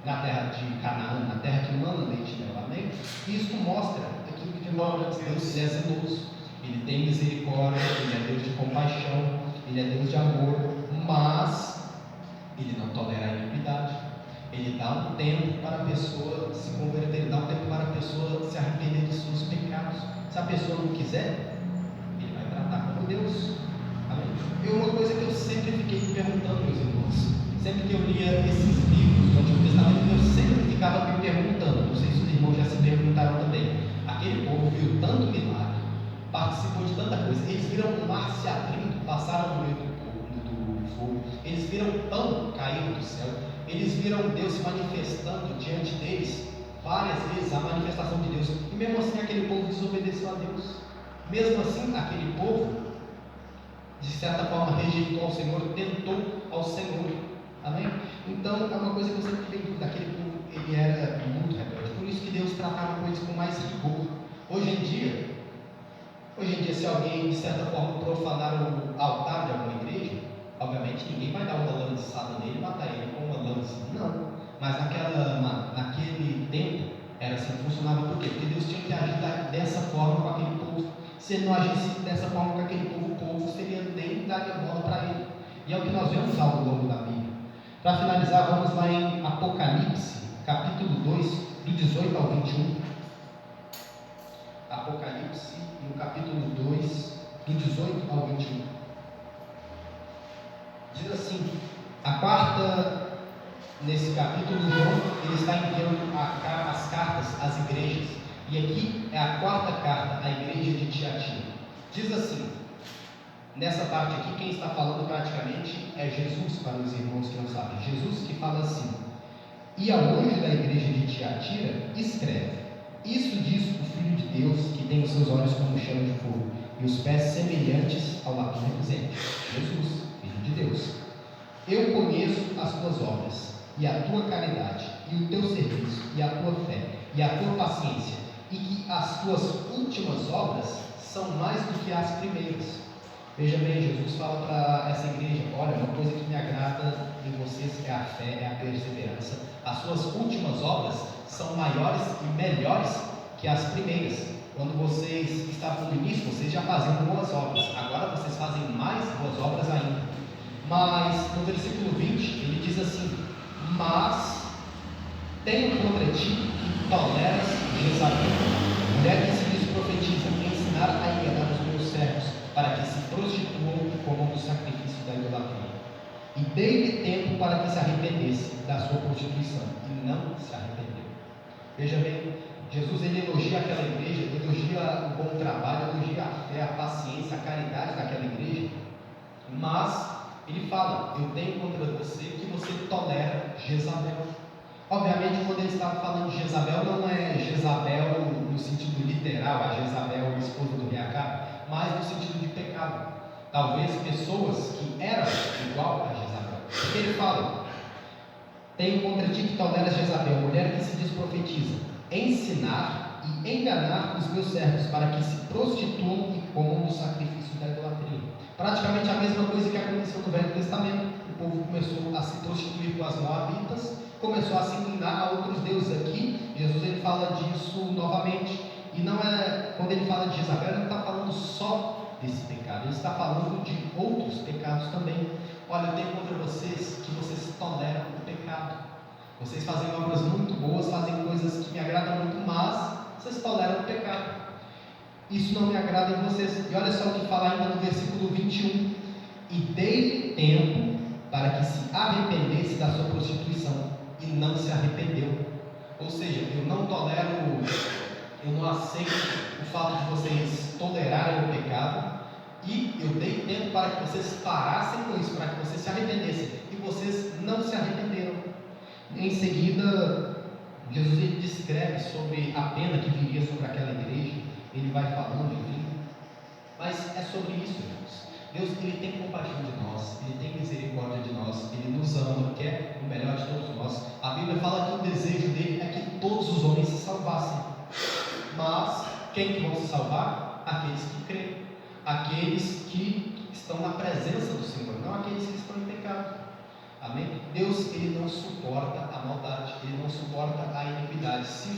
na terra de Canaã, na terra que mana leite e mel. Amém? Isso mostra aquilo que Deus é zeloso. Ele tem misericórdia, Ele é Deus de compaixão, Ele é Deus de amor, mas Ele não tolera a iniquidade. Ele dá um tempo para a pessoa se converter, Ele dá um tempo para a pessoa se arrepender dos seus pecados. Se a pessoa não quiser, Ele vai tratar como Deus. Amém? E uma coisa que eu sempre fiquei me perguntando, meus irmãos, sempre que eu lia esses livros do Antigo Testamento, eu sempre ficava me perguntando, não sei se os irmãos já se perguntaram também, aquele povo viu tanto milagre, participou de tanta coisa, eles viram o mar se abrindo, passaram no meio do fogo, eles viram pão cair do céu, eles viram Deus se manifestando diante deles várias vezes, a manifestação de Deus, e mesmo assim aquele povo desobedeceu a Deus. Mesmo assim aquele povo, de certa forma, rejeitou ao Senhor, tentou ao Senhor. Amém? Então é uma coisa que eu sempre tive dúvida: aquele povo ele era muito rebelde, por isso que Deus tratava com eles com mais rigor. Hoje em dia, se alguém de certa forma profanar o altar de alguma igreja, obviamente ninguém vai dar uma lançada nele e matar ele com uma lança, não. Mas naquele tempo era assim que funcionava. Por quê? Porque Deus tinha que agir dessa forma com aquele povo. Se ele não agisse dessa forma com aquele povo, o povo seria nem daria bola para ele. E é o que nós vemos ao longo da Bíblia. Para finalizar, vamos lá em Apocalipse, capítulo 2, do 18 ao 21. Apocalipse, no capítulo 2, do 18 ao 21. Diz assim: a quarta nesse capítulo, João ele está enviando as cartas às igrejas. E aqui é a quarta carta à igreja de Tiatira. Diz assim, nessa parte aqui, quem está falando praticamente é Jesus, para os irmãos que não sabem. Jesus que fala assim: e ao anjo da igreja de Tiatira escreve: isso diz o Filho de Deus, que tem os seus olhos como chama de fogo e os pés semelhantes ao latão reluzente. Jesus, Filho de Deus. Eu conheço as tuas obras, e a tua caridade, e o teu serviço, e a tua fé, e a tua paciência, e que as tuas últimas obras são mais do que as primeiras. Veja bem, Jesus fala para essa igreja: olha, uma coisa que me agrada em vocês é a fé, é a perseverança. As suas últimas obras são maiores e melhores que as primeiras. Quando vocês estavam no início, vocês já faziam boas obras, agora vocês fazem mais boas obras ainda. Mas no versículo 20 ele diz assim: mas tenho contra ti que toleras Jezabel, mulher que se diz profetiza, ensinar a enganar os meus servos, para que se prostituam e comam do sacrifício da idolatria. E dei-lhe tempo para que se arrependesse da sua prostituição, e não se arrependeu. Veja bem, Jesus ele elogia aquela igreja, elogia o bom trabalho, elogia a fé, a paciência, a caridade daquela igreja, mas ele fala: eu tenho contra você que você tolera Jezabel. Obviamente, quando ele estava falando de Jezabel, não é Jezabel no sentido literal, a Jezabel, esposa do rei Acabe, mas no sentido de pecado. Talvez pessoas que eram igual a Jezabel. Porque ele fala: tenho contra ti que toleras Jezabel, mulher que se diz profetiza, ensinar e enganar os meus servos, para que se prostituam e comam do sacrifício da idolatria. Praticamente a mesma coisa que aconteceu no Velho Testamento. O povo começou a se prostituir com as moabitas, começou a se inclinar a outros deuses. Aqui, Jesus ele fala disso novamente. E não é, quando ele fala de Jezabel, ele não está falando só desse pecado, ele está falando de outros pecados também. Olha, eu tenho contra vocês que vocês toleram o pecado. Vocês fazem obras muito boas, fazem coisas que me agradam muito, mas vocês toleram o pecado. Isso não me agrada em vocês. E olha só o que fala ainda no versículo 21: e dei tempo para que se arrependesse da sua prostituição, e não se arrependeu. Ou seja, eu não tolero, eu não aceito o fato de vocês tolerarem o pecado, e eu dei tempo para que vocês parassem com isso, para que vocês se arrependessem, e vocês não se arrependeram. Em seguida, Jesus ele descreve sobre a pena que viria sobre aquela igreja. Ele vai falando, enfim, mas é sobre isso, irmãos. Deus ele tem compaixão de nós, ele tem misericórdia de nós, ele nos ama, quer o melhor de todos nós. A Bíblia fala que o desejo dele é que todos os homens se salvassem. Mas quem que vão se salvar? Aqueles que creem, aqueles que estão na presença do Senhor, não aqueles que estão em pecado. Amém? Deus ele não suporta a maldade, ele não suporta a iniquidade. Se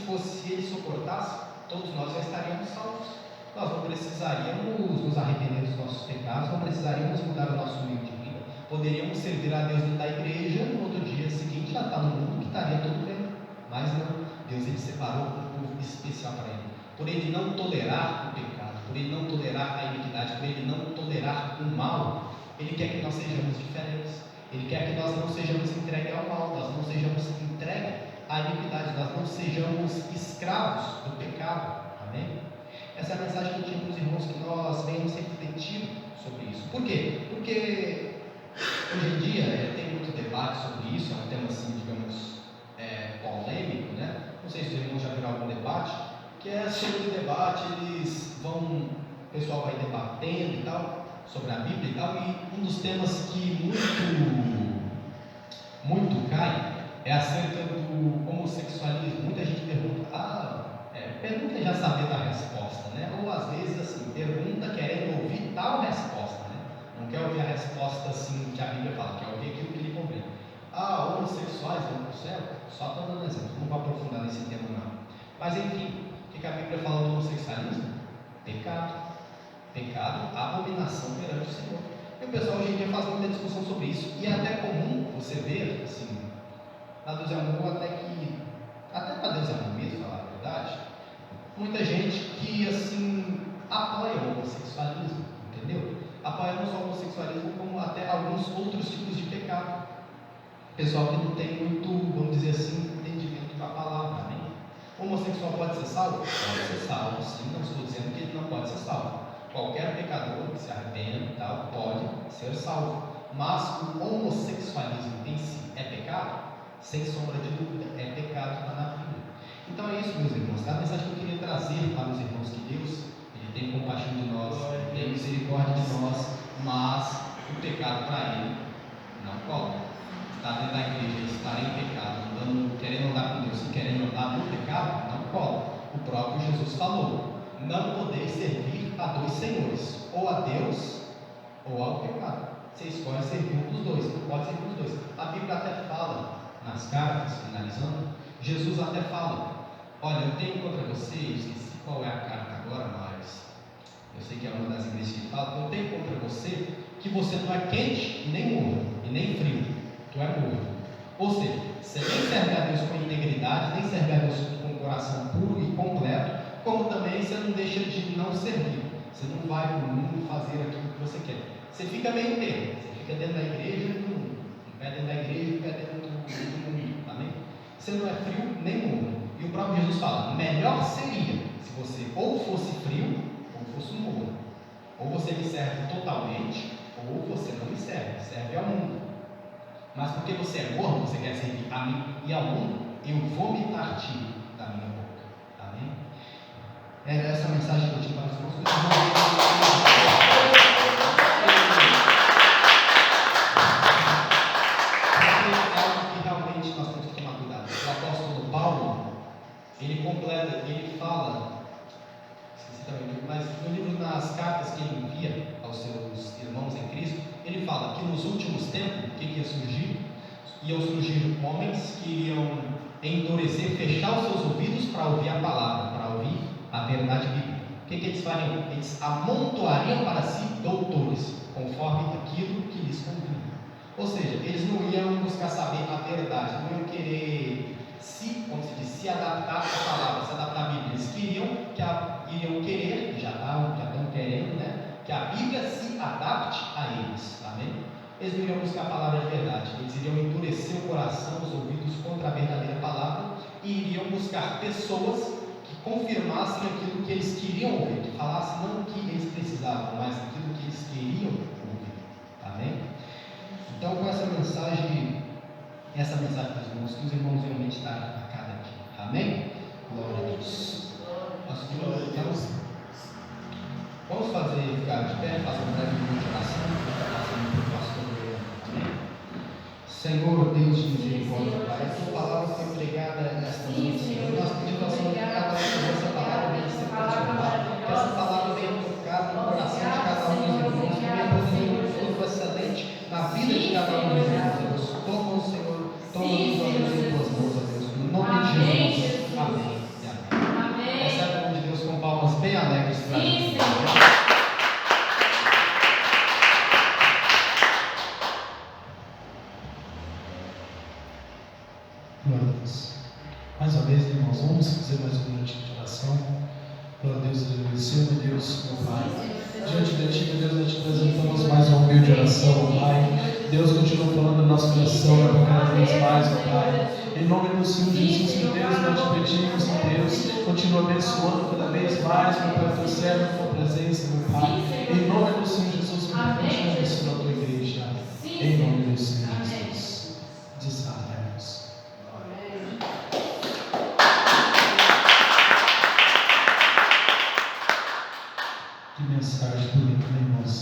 ele suportasse, todos nós já estaríamos salvos. Nós não precisaríamos nos arrepender dos nossos pecados, não precisaríamos mudar o nosso meio de vida. Poderíamos servir a Deus dentro da igreja, no outro dia seguinte já está no mundo que estaria tudo bem. Mas não, Deus ele separou um povo especial para ele. Por ele não tolerar o pecado, por ele não tolerar a iniquidade, por ele não tolerar o mal, ele quer que nós sejamos diferentes. Ele quer que nós não sejamos entregues ao mal, nós não sejamos entregues à iniquidade, nós não sejamos escravos do pecado. Amém? Essa é a mensagem que eu tinha para os irmãos, que nós venhamos refletir sobre isso. Por quê? Porque hoje em dia tem muito debate sobre isso, é um tema assim, digamos, polêmico, né? Não sei se os irmãos já viram algum debate, que é sobre o debate, o pessoal vai debatendo e tal, sobre a Bíblia e tal, e um dos temas que muito cai é acerca do homossexualismo. Muita gente pergunta, pergunta já saber da resposta, né? Ou às vezes assim, pergunta querendo ouvir tal resposta, né? Não quer ouvir a resposta assim que a Bíblia fala, quer ouvir aquilo que lhe convém. Homossexuais vão para o céu? Só estou dando exemplo, não vou aprofundar nesse tema não. Mas enfim, o que a Bíblia fala do homossexualismo? Pecado. Pecado, abominação perante o Senhor. E o pessoal hoje em dia faz muita discussão sobre isso, e é até comum você ver, assim, na Deus é Amor, até para Deus é Amor mesmo, falar a verdade, muita gente que, assim, apoia o homossexualismo, entendeu? Apoia não só o homossexualismo, como até alguns outros tipos de pecado. pessoal que não tem muito, vamos dizer assim, entendimento da palavra, amém? O homossexual pode ser salvo? Pode ser salvo, sim, não estou dizendo que ele não pode ser salvo. Qualquer pecador que se arrependa e tal pode ser salvo. Mas o homossexualismo em si é pecado? Sem sombra de dúvida, é pecado, está na Bíblia. Então é isso, meus irmãos. A mensagem que eu queria trazer para os irmãos, que Deus, Ele tem compaixão de nós, Ele tem misericórdia de nós, mas o pecado para Ele não cola. Está dentro da igreja, estar em pecado, querendo andar com Deus e querendo andar no pecado, não cola. O próprio Jesus falou: não podeis servir a dois senhores, ou a Deus ou ao pecado. Você escolhe servir um dos dois, não pode servir os dois. A Bíblia até fala, nas cartas, finalizando, Jesus até fala: olha, eu tenho contra você, eu esqueci qual é a carta agora, mas eu sei que é uma das igrejas que fala: eu tenho contra você que você não é quente e nem morno, e nem frio, tu é morno. Ou seja, você nem serve a Deus com integridade, nem serve a Deus com o coração puro e completo, como também você não deixa de não servir. Você não vai para o mundo fazer aquilo que você quer. Você fica meio termo, você fica dentro da igreja e no mundo, um pé dentro da igreja e um pé dentro do mundo, amém? Você não é frio nem morno. E o próprio Jesus fala: melhor seria se você ou fosse frio ou fosse morno. Ou você me serve totalmente, ou você não me serve ao mundo. Mas porque você é morno, você quer servir a mim e ao mundo, eu vomitar-te da minha boca, amém? Era essa a mensagem que eu tinha para os irmãos. Realmente nós temos que tomar cuidado. O apóstolo Paulo, ele completa, ele fala, esqueci também, mas no livro, nas cartas que ele envia aos seus irmãos em Cristo, ele fala que nos últimos tempos, o que ia surgir? Iam surgir homens que iriam endurecer, fechar os seus ouvidos para ouvir a palavra, para ouvir a verdade bíblica. O que eles fariam? Eles amontoariam para si doutores, conforme aquilo que lhes convinha. Ou seja, eles não iam buscar saber a verdade, não iam querer se adaptar à palavra, se adaptar à Bíblia. Eles iriam querer, já estão querendo, né, que a Bíblia se adapte a eles, amém? Eles não iriam buscar a palavra de verdade, eles iriam endurecer o coração, os ouvidos contra a verdadeira palavra, e iriam buscar pessoas que confirmassem aquilo que eles queriam ouvir, que falassem não o que eles precisavam, mas aquilo que eles queriam ouvir, amém? Então, com essa mensagem dos irmãos, que os irmãos realmente estão a cada aqui. Amém? Glória a Deus. Vamos ficar de pé, fazer um breve momento de oração, para o pastor. Amém? Senhor, Deus de misericórdia, Pai, a tua palavra foi pregada nesta noite, Senhor. Nós pedimos ao Senhor que cada um dessa palavra venha ser transformada, que essa palavra venha tocar no coração de cada um dos irmãos, que venha produzir um fruto excelente na vida de cada um dos irmãos, Deus. Toma o Senhor, toma-nos, ó Deus, em tuas mãos, ó Deus, no nome de Jesus. Amém. Amém. Recebe o nome de Deus com palmas bem alegres para Deus. Glória a Deus. Mais uma vez, irmãos, vamos fazer mais um minutinho de oração. Glória a Deus, Senhor, meu Deus, meu Pai. Diante de Ti, meu Deus, nós te apresentamos mais uma humilde oração, Pai. Deus continua falando no nosso coração, para cada vez mais, Pai. Em nome do Senhor Jesus, meu Deus, nós te pedimos, meu Deus, continua abençoando cada vez mais, meu Pai, teu servo, a tua presença, meu Pai. Em nome do Senhor Jesus, meu Pai, continua abençoando a tua igreja. Em nome do Senhor Jesus. Desarmemos. Que mensagem bonita, né, irmãos?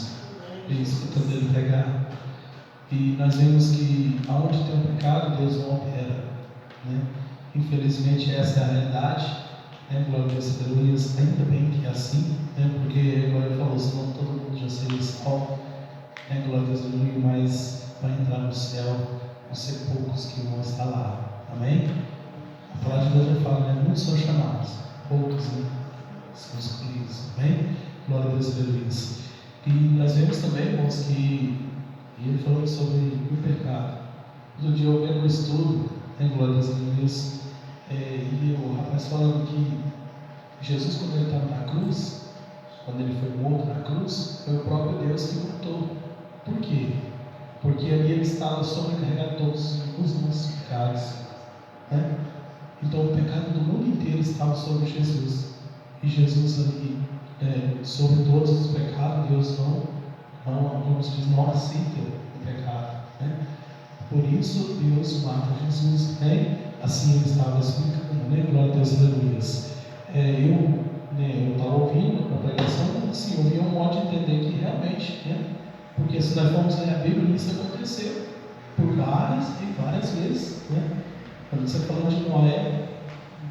Escutando ele pregar. E nós vemos que aonde tem um pecado, Deus não opera, né? Infelizmente essa é a realidade, né? Glória a Deus, aleluias. Ainda bem que é assim, né? Porque, como ele falou, senão todo mundo já seria salvo, né? Glória a Deus, aleluia. Mas para entrar no céu, vão ser poucos que vão estar lá, amém? A palavra de Deus já fala, né? Muitos são chamados, poucos, né? São escolhidos, amém? Glória a Deus, aleluia. E nós vemos também, irmãos, que ele falou sobre o pecado. Outro dia eu vendo um estudo, né, glória a Deus, e o rapaz falando que Jesus, quando ele estava na cruz, quando ele foi morto na cruz, foi o próprio Deus que matou. Por quê? porque ali ele estava sobrecarregado todos os nossos pecados, né? Então o pecado do mundo inteiro estava sobre Jesus, e Jesus ali, sobre todos os pecados, Deus não aceita o pecado, né? Por isso Deus mata Jesus, né? Assim ele estava explicando, né? Glória a Deus, aleluias. Eu estava ouvindo a pregação, assim, eu vi um modo de entender que realmente, né? Porque se nós formos ler a Bíblia, isso aconteceu por várias e várias vezes, né? Quando você falou de Noé,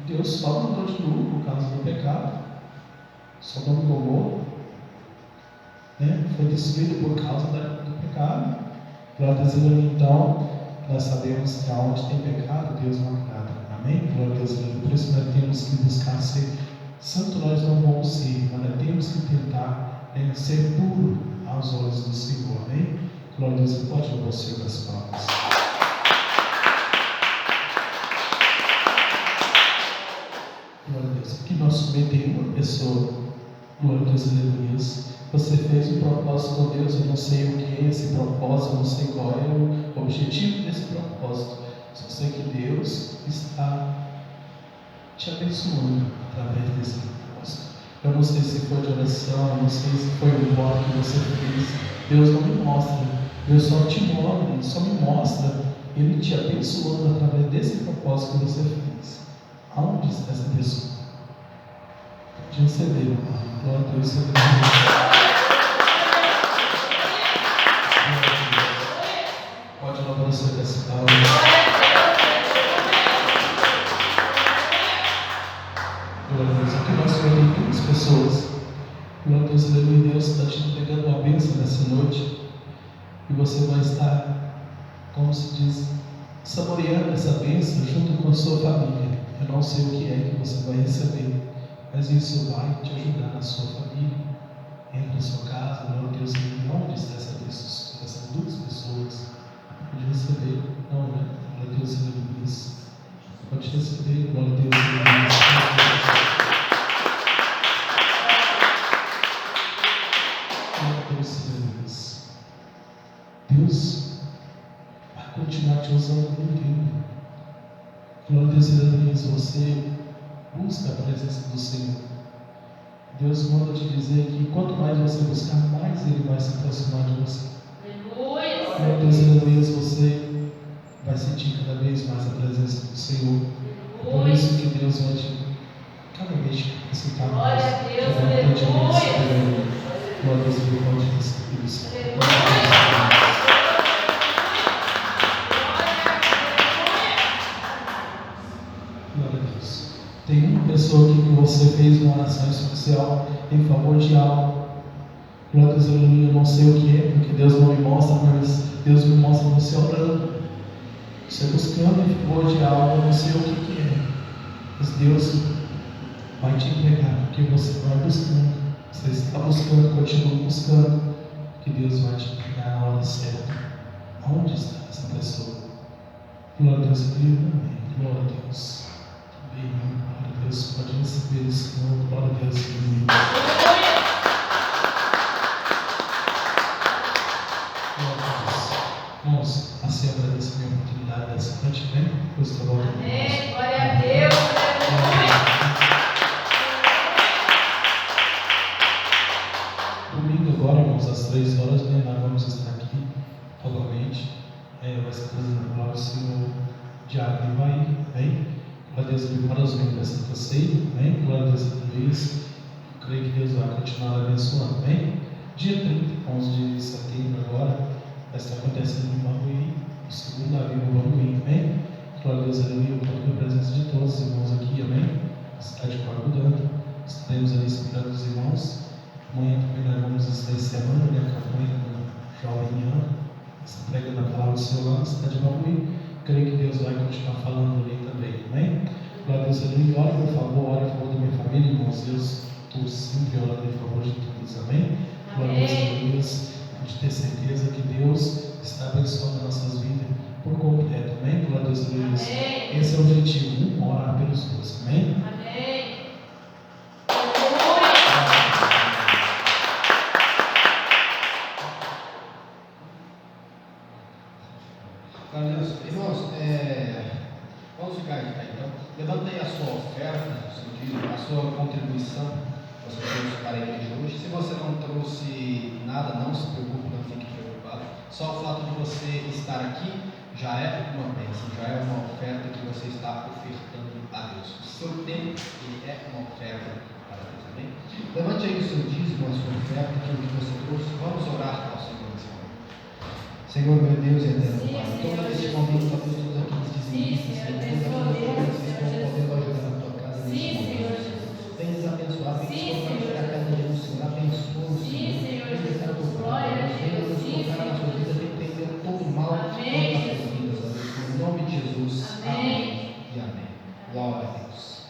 Deus só mandou de novo por causa do pecado, Sodoma e Gomorra, né? Foi destruído por causa do pecado. Glória a Deus, então, nós sabemos que aonde tem pecado, Deus não agrada. Amém? Glória a Deus, por isso nós temos que buscar ser santo, nós não vamos ser, mas nós temos que tentar ser puro aos olhos do Senhor. Amém? Glória a Deus, você pode louvar o Senhor das palmas. Glória a Deus. Aqui nós submetemos uma pessoa. Glória a Deus, aleluia. Você fez um propósito com Deus, eu não sei o que é esse propósito, eu não sei qual é o objetivo desse propósito. Só sei que Deus está te abençoando através desse propósito. Eu não sei se foi de oração, eu não sei se foi um voto que você fez. Deus não me mostra, Deus só te mostra, Ele só me mostra, Ele te abençoando através desse propósito que você fez. Aonde está essa pessoa? Pode receber, glória a Deus, pode louvar o Senhor dessa palavra. Glória a Deus, aqui nós temos duas pessoas. Glória a Deus, aleluia. Deus está te entregando uma bênção nessa noite. E você vai estar, como se diz, saboreando essa bênção junto com a sua família. Eu não sei o que é que você vai receber, mas isso vai te ajudar na sua família, entre a sua casa. Glória a Deus, onde está essas duas pessoas? Pode receber, não, né? Glória a Deus, aleluia. Pode receber, glória a Deus, aleluia. Glória a Deus, aleluia. Deus vai continuar te usando muito tempo. Glória a Deus, aleluia. Você busca a presença do Senhor. Deus manda te dizer que quanto mais você buscar, mais Ele vai se aproximar de você. Aleluia. Glória a Deus, aleluia. Você vai sentir cada vez mais a presença do Senhor. Por isso que Deus vai te cada vez te capacitar mais. Glória a Deus, Glória a Deus, aleluia. glória a Deus, Ele pode receber isso. Glória a Deus. Tem uma pessoa aqui que você fez uma oração especial em favor de algo. Glória a Deus, aleluia. Eu não sei o que é, porque Deus não me mostra, mas Deus me mostra você orando. Você buscando em favor de algo, eu não sei o que é. Mas Deus vai te entregar, porque você vai buscando. Você está buscando, continua buscando, que Deus vai te entregar na hora certa. Aonde está essa pessoa? Glória a Deus, aleluia. Glória a Deus. Amém. Glória a Deus. Pode receber o Senhor. Glória a Deus, aleluia. Glória a Deus. Irmãos, assim agradeço a minha oportunidade dessa noite, né? Deus está voltando. Amém. Glória a Deus. Aleluia. Domingo agora, irmãos, às 3 horas, né, nós vamos estar aqui novamente. Vai ser trazendo a palavra do Senhor Diário Ivaí, amém? Glória a Deus, para os membros da Santa Ceia, amém? Glória a Deus, Luiz. Eu creio que Deus vai continuar abençoando, amém? Dia 30, 11 de setembro agora, vai estar acontecendo em Barueri, o segundo navio no Barueri, amém? Glória a Deus, aleluia. Eu conto com a presença de todos os irmãos aqui, amém? Na cidade de Corpo Grande, estaremos ali esperando os irmãos. Amanhã também nós vamos estar encerrando a campanha do Jovem Ano, essa prega da palavra do Senhor lá na cidade de Barueri. Creio que Deus vai continuar falando ali também, amém? Glória a Deus, aleluia. Ore, por favor, ore a favor da minha família, irmãos. Deus, estou sempre orando em favor de todos, amém? Glória a Deus, aleluia. Pode ter certeza que Deus está abençoando nossas vidas por completo, amém? Glória a Deus, aleluia. Esse é o objetivo, orar pelos dois, amém? Amém. lugar de cá, então. Levanta aí a sua oferta, o seu dízimo, a sua contribuição que você trouxe para a igreja hoje. Se você não trouxe nada, não se preocupe, não fique preocupado. Só o fato de você estar aqui já é uma bênção, já é uma oferta que você está ofertando a Deus. O seu tempo, ele é uma oferta para Deus, amém? Levante aí o seu dízimo, a sua oferta, aquilo que você trouxe. Vamos orar ao Senhor nesse momento. Senhor, meu Deus e eterno Pai, toma neste momento, ó Deus, todos aqueles dizimistas, Senhor, todos aqueles que estão podendo ajudar na tua casa neste momento. Vem nos abençoar, vem nos colocar na casa de Deus, Senhor, abençoa o Senhor, vem deixar o teu plano, vem nos colocar na sua vida, vem prender todo o mal, todas as suas vidas, ó Deus, em nome de Jesus, amém e amém. Glória a Deus.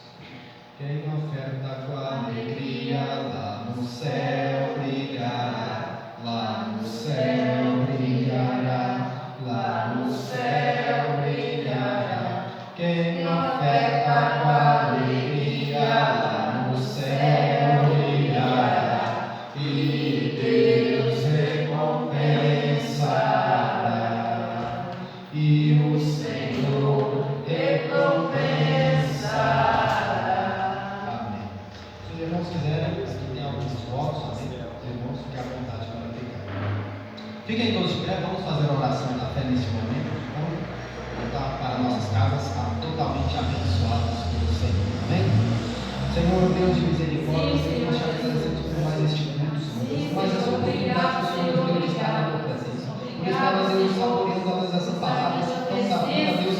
Quem oferta com alegria lá no céu brilhará, lá no céu brilhará, lá no céu brilhará. Quem oferta com alegria lá no céu brilhará, e Deus recompensará, e o Senhor recompensará. Se os irmãos quiserem, aqui tem alguns votos, amém? Os irmãos fiquem à vontade para pegar. Fiquem todos de pé, vamos fazer a oração da fé neste momento. Vamos voltar para nossas casas, totalmente abençoados pelo Senhor, amém? Senhor, Deus de misericórdia, Senhor, nós te agradecemos por mais este culto, Senhor, por mais essa oportunidade que o Senhor nos deu de estar na tua presença. Por estar, Deus, saboreando a Deus essa palavra tão da vida, Deus,